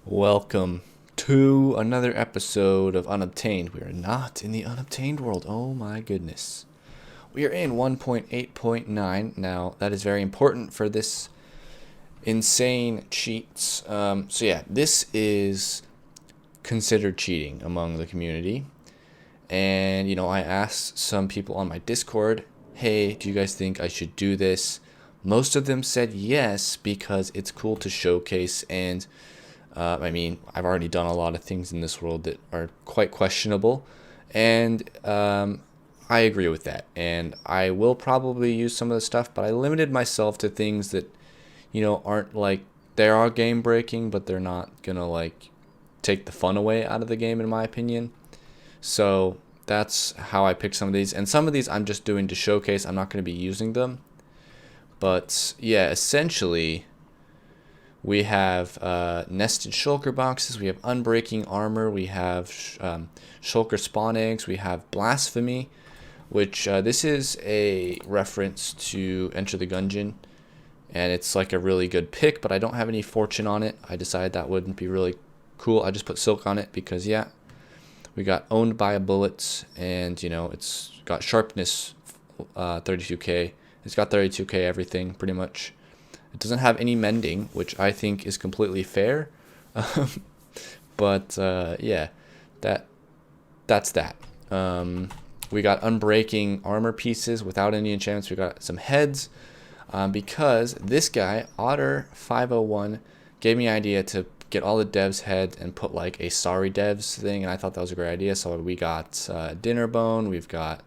Welcome to another episode of Unobtained. We are not in the Unobtained world. Oh my goodness. We are in 1.8.9. Now, that is very important for this insane cheats. So yeah, this is considered cheating among the community. And, I asked some people on my Discord, hey, do you guys think I should do this? Most of them said yes, because it's cool to showcase, and I've already done a lot of things in this world that are quite questionable, and I agree with that. And I will probably use some of the stuff, but I limited myself to things that, aren't like, they are game breaking, but they're not gonna like take the fun away out of the game, in my opinion. So that's how I picked some of these, and some of these I'm just doing to showcase. I'm not going to be using them, but yeah, essentially we have nested shulker boxes, we have unbreaking armor, we have shulker spawn eggs, we have blasphemy, which this is a reference to Enter the Gungeon, and it's like a really good pick, but I don't have any fortune on it. I decided that wouldn't be really cool. I just put silk on it because, yeah, we got owned by a bullet, and it's got sharpness 32k. It's got 32k everything pretty much. It doesn't have any mending, which I think is completely fair. But yeah, that's that. We got unbreaking armor pieces without any enchantments. We got some heads because this guy Otter501 gave me an idea to get all the devs head and put like a sorry devs thing, and I thought that was a great idea. So we got Dinner Bone, we've got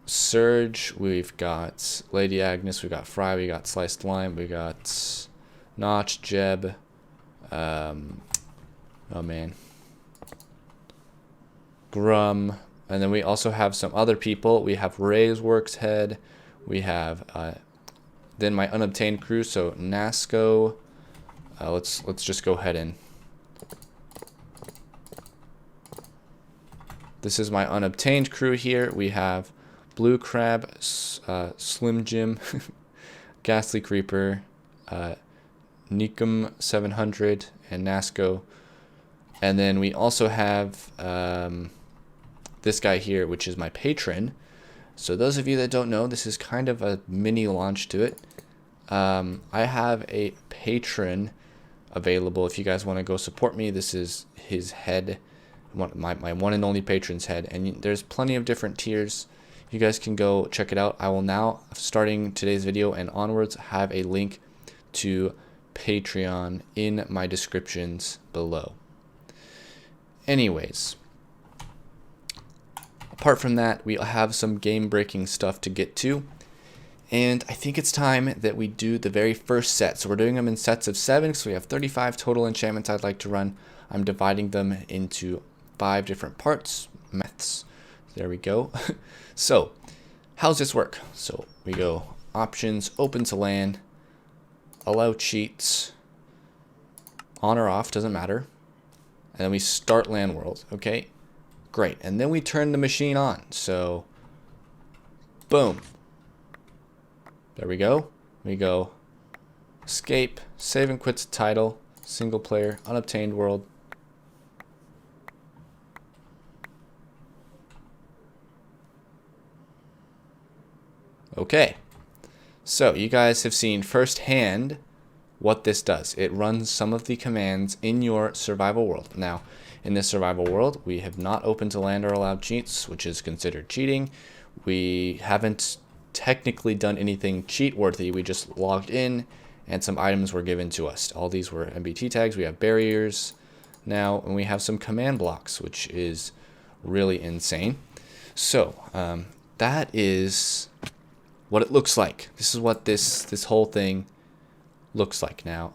Surge, we've got Lady Agnes, we got Fry, we got Sliced Lime, we got Notch, Jeb, oh man, Grum, and then we also have some other people. We have Ray's Works head, we have then my Unobtained crew, so Nasco. Let's just go ahead and this is my Unobtained crew here. We have Blue Crab, Slim Jim, Ghastly Creeper, Nikum 700, and Nasco. And then we also have this guy here, which is my patron. So those of you that don't know, this is kind of a mini launch to it. I have a patron available if you guys want to go support me. This is his head, my one and only patron's head, and there's plenty of different tiers. You guys can go check it out. I will now, starting today's video and onwards, have a link to Patreon in my descriptions below. Anyways, apart from that, we have some game breaking stuff to get to. And I think it's time that we do the very first set. So we're doing them in sets of 7, so we have 35 total enchantments I'd like to run. I'm dividing them into 5 different parts. Maths. There we go. So, how's this work? So we go options, open to land, allow cheats, on or off, doesn't matter. And then we start land world. Okay, great. And then we turn the machine on. So, boom. There we go. We go escape, save and quit title, single player, unobtained world. Okay, so you guys have seen firsthand what this does. It runs some of the commands in your survival world. Now, in this survival world, we have not opened to land or allowed cheats, which is considered cheating. We haven't technically done anything cheat worthy. We just logged in and some items were given to us. All these were MBT tags. We have barriers now, and we have some command blocks, which is really insane. So that is what it looks like. This is what this whole thing looks like. Now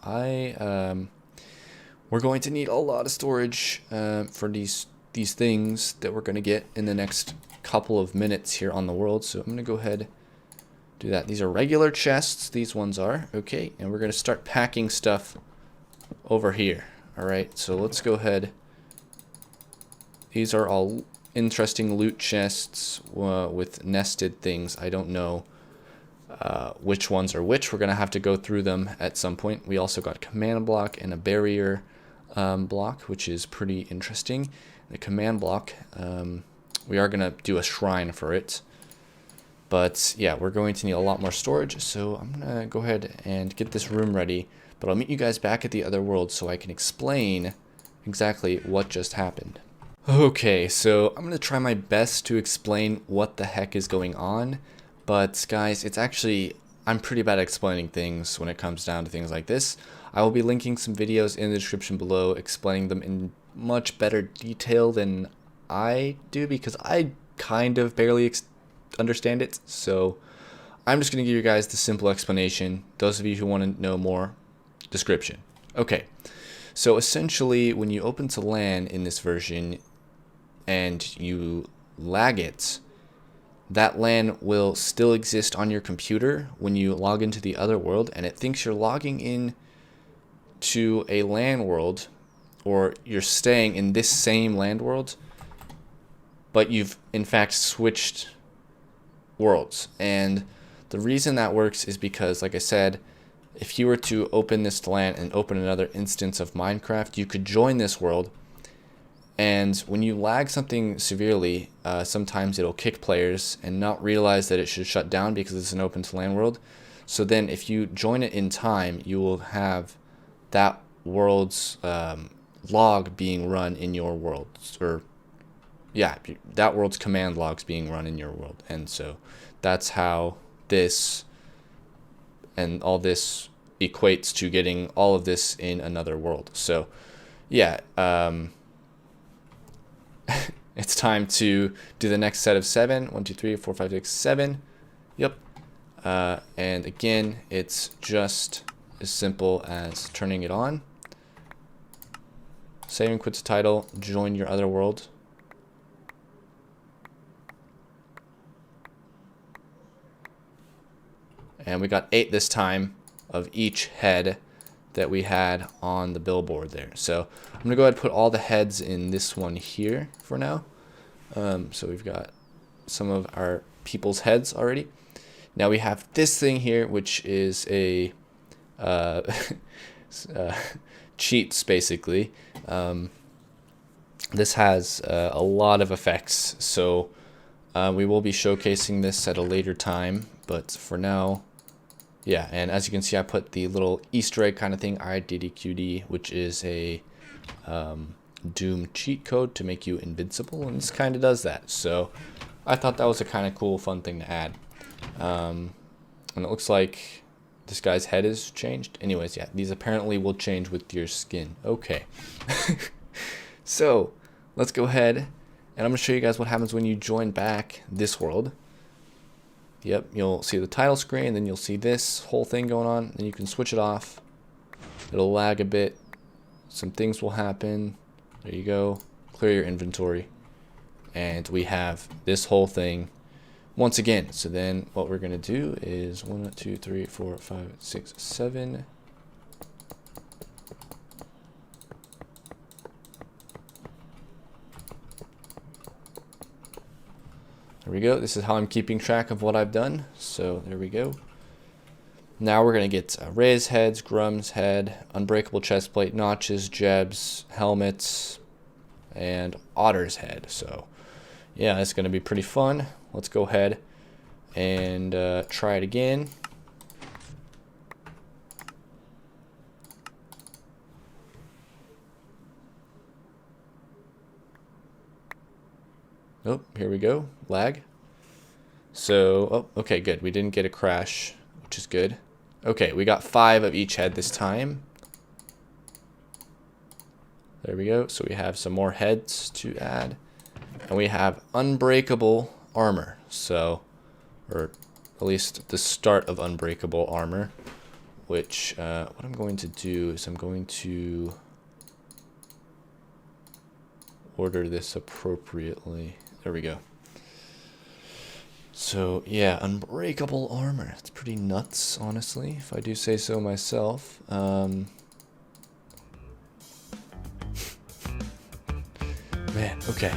we're going to need a lot of storage for these things that we're going to get in the next couple of minutes here on the world. So I'm going to go ahead, do that. These are regular chests, these ones are. Okay, and we're going to start packing stuff over here. Alright, so let's go ahead. These are all interesting loot chests with nested things. I don't know which ones are which. We're going to have to go through them at some point. We also got command block and a barrier block, which is pretty interesting. The command block, we are going to do a shrine for it. But yeah, we're going to need a lot more storage, so I'm going to go ahead and get this room ready. But I'll meet you guys back at the other world so I can explain exactly what just happened. Okay, so I'm going to try my best to explain what the heck is going on. But guys, it's actually, I'm pretty bad at explaining things when it comes down to things like this. I will be linking some videos in the description below explaining them in much better detail than I do, because I kind of barely understand it. So I'm just going to give you guys the simple explanation. Those of you who want to know more, description. Okay, so essentially when you open to LAN in this version and you lag it, that LAN will still exist on your computer when you log into the other world, and it thinks you're logging in to a LAN world, or you're staying in this same LAN world, but you've in fact switched worlds. And the reason that works is because, like I said, if you were to open this LAN and open another instance of Minecraft, you could join this world, and when you lag something severely, sometimes it'll kick players and not realize that it should shut down because it's an open to LAN world. So then if you join it in time, you will have that world's log being run in your world, or yeah, that world's command logs being run in your world. And so that's how this and all this equates to getting all of this in another world. So yeah, it's time to do the next set of 7. 1, 2, 3, 4, 5, 6, 7. Yep. And again, it's just as simple as turning it on, save and quit the title, join your other world. And we got 8 this time of each head that we had on the billboard there. So I'm gonna go ahead and put all the heads in this one here for now. So we've got some of our people's heads already. Now we have this thing here, which is a cheats basically. This has a lot of effects, so we will be showcasing this at a later time, but for now, yeah. And as you can see, I put the little Easter egg kind of thing, IDDQD, which is a Doom cheat code to make you invincible, and this kind of does that. So I thought that was a kind of cool, fun thing to add. And it looks like this guy's head is changed. Anyways, yeah, these apparently will change with your skin. Okay. So let's go ahead, and I'm going to show you guys what happens when you join back this world. Yep, you'll see the title screen, then you'll see this whole thing going on, and you can switch it off. It'll lag a bit. Some things will happen. There you go. Clear your inventory. And we have this whole thing once again. So then what we're going to do is 1, 2, 3, 4, 5, 6, 7. There we go. This is how I'm keeping track of what I've done. So there we go. Now we're going to get Ray's heads, Grum's head, Unbreakable chestplate, Notches, Jeb's, helmets, and Otter's head. So yeah, it's going to be pretty fun. Let's go ahead and try it again. Oh, here we go. Lag. So, oh, okay, good. We didn't get a crash, which is good. Okay, we got 5 of each head this time. There we go. So we have some more heads to add. And we have unbreakable armor. So, or at least the start of unbreakable armor. Which, what I'm going to do is I'm going to order this appropriately. There we go. So yeah, unbreakable armor. It's pretty nuts, honestly, if I do say so myself. Man, okay.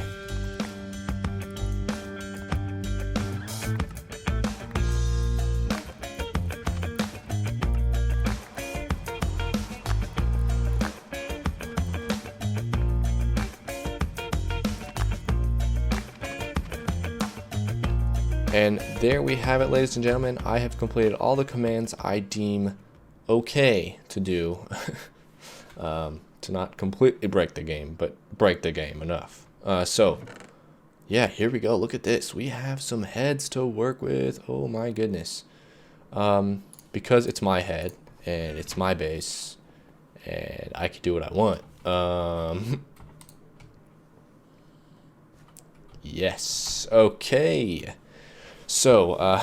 And there we have it, ladies and gentlemen. I have completed all the commands I deem okay to do. To not completely break the game, but break the game enough. So, yeah, here we go. Look at this. We have some heads to work with. Oh my goodness. Because it's my head, and it's my base, and I can do what I want. Yes. Okay. So,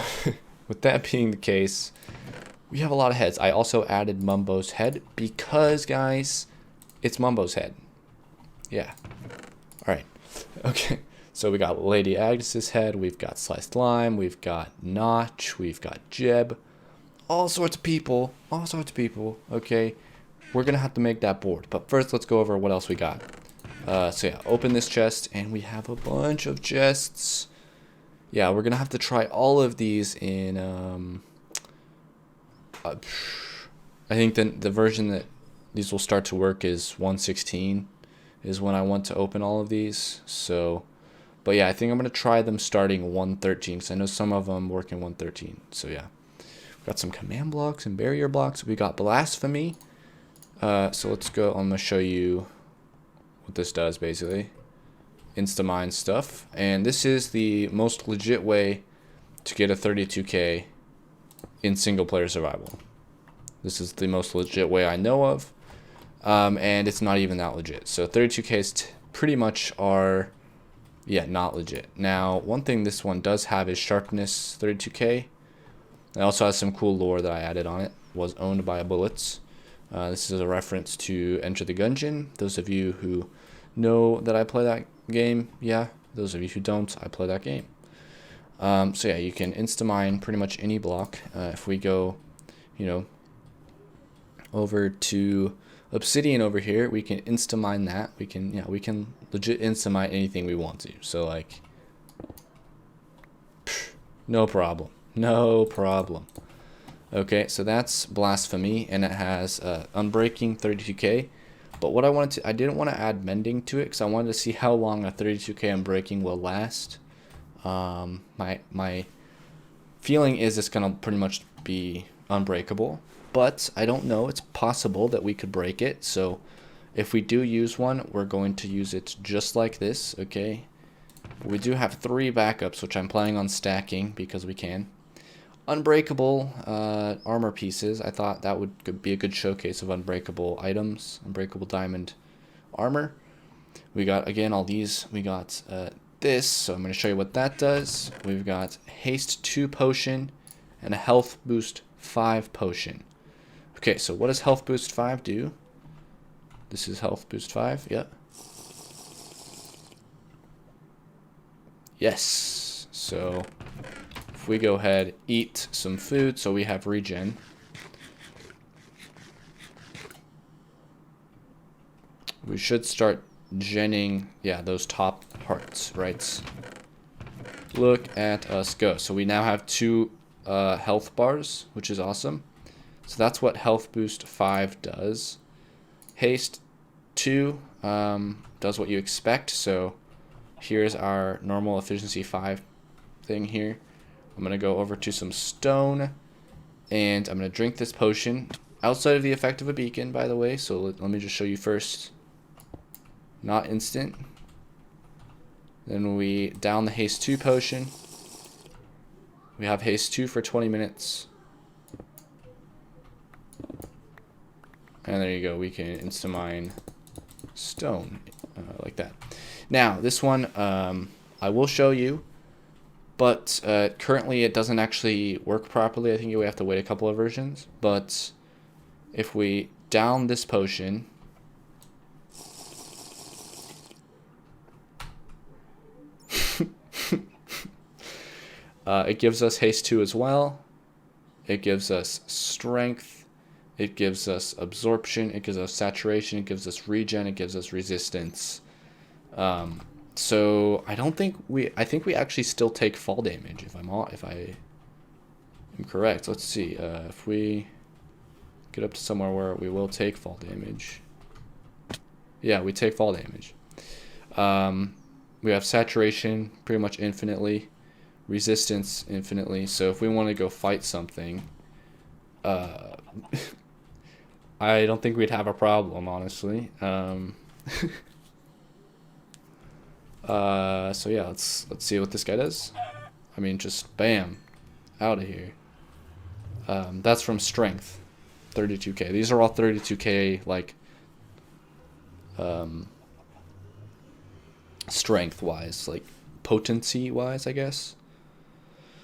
with that being the case, we have a lot of heads. I also added Mumbo's head because, guys, it's Mumbo's head. Yeah. All right. Okay. So we got Lady Agnes's head. We've got Sliced Lime. We've got Notch. We've got Jeb. All sorts of people. All sorts of people. Okay. We're going to have to make that board. But first, let's go over what else we got. So yeah, open this chest, and we have a bunch of chests. Yeah, we're going to have to try all of these in... I think the version that these will start to work is 1.16 is when I want to open all of these. So, but yeah, I think I'm going to try them starting 1.13 because I know some of them work in 1.13. So yeah, we've got some command blocks and barrier blocks. We got blasphemy. So let's go. I'm going to show you what this does basically. Insta-mine stuff. And this is the most legit way to get a 32k in single player survival. This is the most legit way I know of. And it's not even that legit. So 32Ks pretty much are, yeah, not legit. Now, one thing this one does have is sharpness 32K. It also has some cool lore that I added on it. Was owned by bullets. This is a reference to Enter the Gungeon. Those of you who know that I play that game, yeah. Those of you who don't, I play that game. So yeah, you can insta-mine pretty much any block. If we go, you know, over to Obsidian over here, we can insta-mine that. We can, yeah, we can legit insta-mine anything we want to. So like, no problem, no problem. Okay, so that's blasphemy, and it has unbreaking 32k. But what I wanted to, I didn't want to add mending to it because I wanted to see how long a 32k unbreaking will last. My feeling is it's gonna pretty much be unbreakable, but I don't know. It's possible that we could break it. So if we do use one, we're going to use it just like this. Okay, we do have 3 backups, which I'm planning on stacking because we can. Unbreakable armor pieces. I thought that would be a good showcase of unbreakable items, unbreakable diamond armor. We got, again, all these. We got this, so I'm going to show you what that does. We've got haste 2 potion and a health boost 5 potion. Okay, so what does health boost 5 do? This is health boost 5, yep. Yes, so if we go ahead, eat some food, so we have regen. We should start genning, yeah, those top parts, right? Look at us go. So we now have 2 health bars, which is awesome. So that's what health boost 5 does. Haste 2 does what you expect. So here's our normal efficiency 5 thing here. I'm going to go over to some stone, and I'm going to drink this potion outside of the effect of a beacon, by the way. So let me just show you first. Not instant. Then we down the haste 2 potion. We have haste 2 for 20 minutes. And there you go. We can insta-mine stone like that. Now, this one I will show you, but currently it doesn't actually work properly. I think we have to wait a couple of versions. But if we down this potion, it gives us haste 2 as well. It gives us strength. It gives us absorption. It gives us saturation. It gives us regen. It gives us resistance. So I think we actually still take fall damage if I am correct. Let's see. If we get up to somewhere where we will take fall damage. Yeah, we take fall damage. We have saturation pretty much infinitely. resistance infinitely. So if we want to go fight something, I don't think we'd have a problem, honestly. So yeah, let's see what this guy does. I mean, just bam, out of here. That's from strength, 32k. These are all 32k, like, strength-wise, like potency-wise, I guess.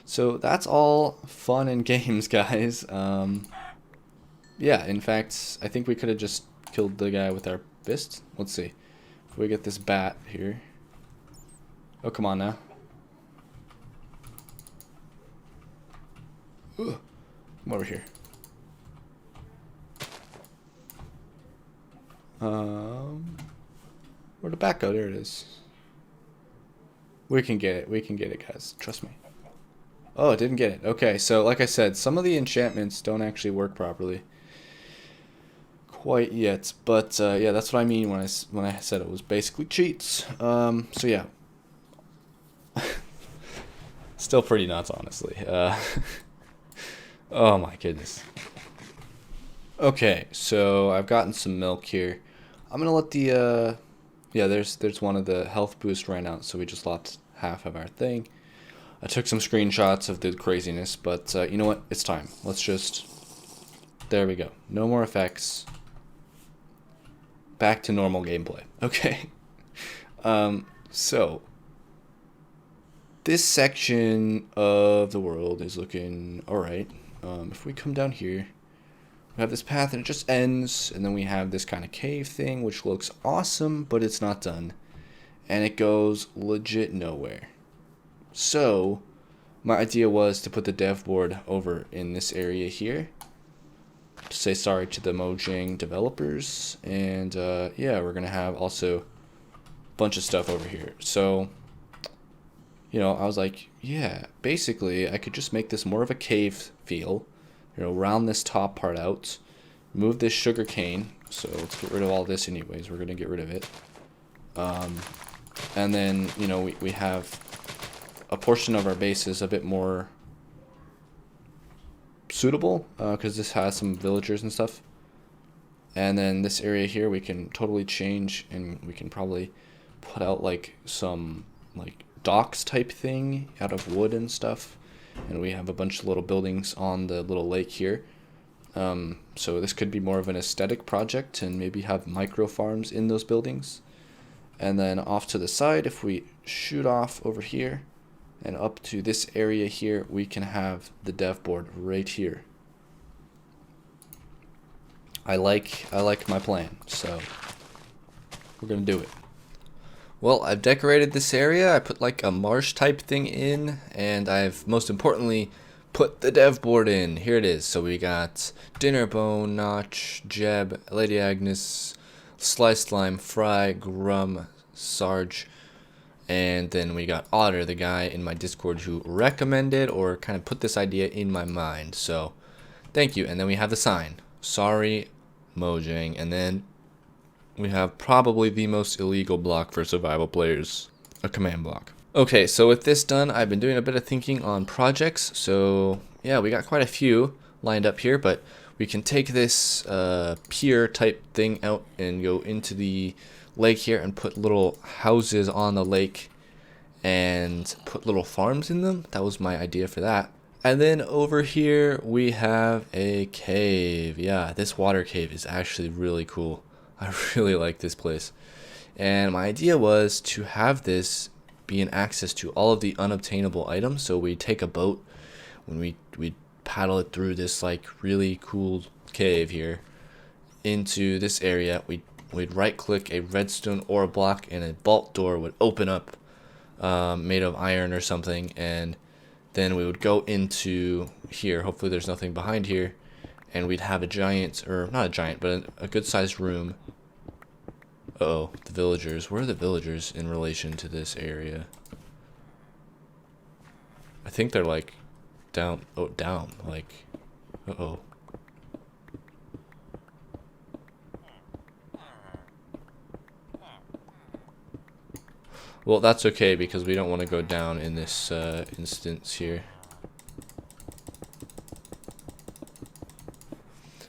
So that's all fun and games, guys. Yeah, in fact, I think we could have just killed the guy with our fist. Let's see. If we get this bat here. Oh, come on now. Ooh, come over here. Where'd the bat go? There it is. We can get it. We can get it, guys. Trust me. Oh, it didn't get it. Okay, so like I said, some of the enchantments don't actually work properly quite yet, but yeah, that's what I mean when I said it was basically cheats. So yeah, still pretty nuts, honestly. Oh my goodness. Okay, so I've gotten some milk here. I'm gonna let the yeah, there's one of the health boost ran out, so we just lost half of our thing. I took some screenshots of the craziness, but you know what? It's time. Let's just... There we go. No more effects. Back to normal gameplay. Okay. So... This section of the world is looking alright. If we come down here, we have this path and it just ends, and then we have this kind of cave thing, which looks awesome, but it's not done. And it goes legit nowhere. So, my idea was to put the dev board over in this area here. To say sorry to the Mojang developers. And, yeah, we're going to have also a bunch of stuff over here. So, you know, I was like, yeah, basically, I could just make this more of a cave feel. You know, round this top part out. Move this sugar cane. So, let's get rid of all this anyways. We're going to get rid of it. And then, you know, we have... a portion of our base is a bit more suitable because this has some villagers and stuff. And then this area here we can totally change, and we can probably put out like some like docks type thing out of wood and stuff. And we have a bunch of little buildings on the little lake here. So this could be more of an aesthetic project and maybe have micro farms in those buildings. And then off to the side, if we shoot off over here and up to this area here, we can have the dev board right here. I like my plan, so we're gonna do it. Well, I've decorated this area. I put like a marsh type thing in, and I've most importantly put the dev board in. Here it is. So we got Dinnerbone, Notch, Jeb, Lady Agnes, Sliced Lime, Fry, Grum, Sarge. And then we got Otter, the guy in my Discord who recommended or kind of put this idea in my mind. So, thank you. And then we have the sign. Sorry, Mojang. And then we have probably the most illegal block for survival players. A command block. Okay, so with this done, I've been doing a bit of thinking on projects. So, yeah, we got quite a few lined up here. But we can take this pier type thing out and go into the lake here and put little houses on the lake and put little farms in them. That was my idea for that. And then over here we have a cave. Yeah, this water cave is actually really cool. I really like this place. And my idea was to have this be an access to all of the unobtainable items. So we take a boat when we paddle it through this like really cool cave here into this area. We'd right click a redstone ore block and a vault door would open up, made of iron or something, and then we would go into here. Hopefully there's nothing behind here, and we'd have a giant, or not a giant, but a good sized room. Uh-oh, the villagers. Where are the villagers in relation to this area? I think they're like down, like, uh-oh. Well, that's okay because we don't want to go down in this instance here.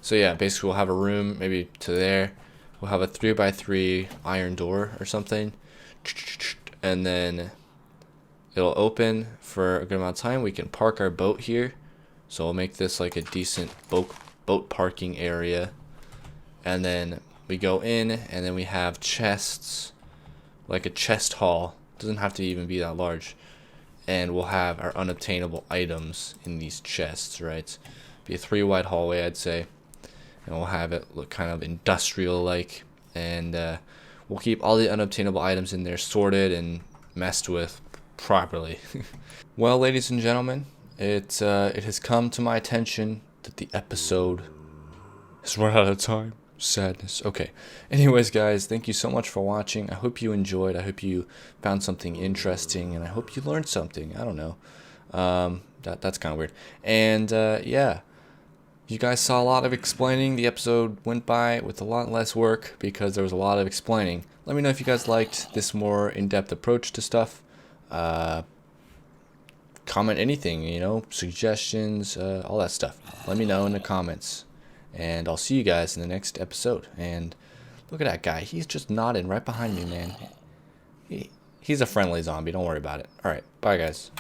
So yeah, basically we'll have a room maybe to there. We'll have a 3x3 iron door or something, and then it'll open for a good amount of time. We can park our boat here, so we'll make this like a decent boat parking area. And then we go in, and then we have chests, like a chest hall. Doesn't have to even be that large. And we'll have our unobtainable items in these chests, right? Be a 3 wide hallway, I'd say. And we'll have it look kind of industrial like, and we'll keep all the unobtainable items in there sorted and messed with properly. Well, ladies and gentlemen, it has come to my attention that the episode has run out of time. Sadness. Okay, anyways guys, thank you so much for watching. I hope you enjoyed. I hope you found something interesting, and I hope you learned something. I don't know, that's kind of weird. And yeah, you guys saw a lot of explaining. The episode went by with a lot less work because there was a lot of explaining. Let me know if you guys liked this more in-depth approach to stuff. Comment anything, you know, suggestions, all that stuff. Let me know in the comments. And I'll see you guys in the next episode. And look at that guy. He's just nodding right behind me, man. He's a friendly zombie. Don't worry about it. Alright, bye guys.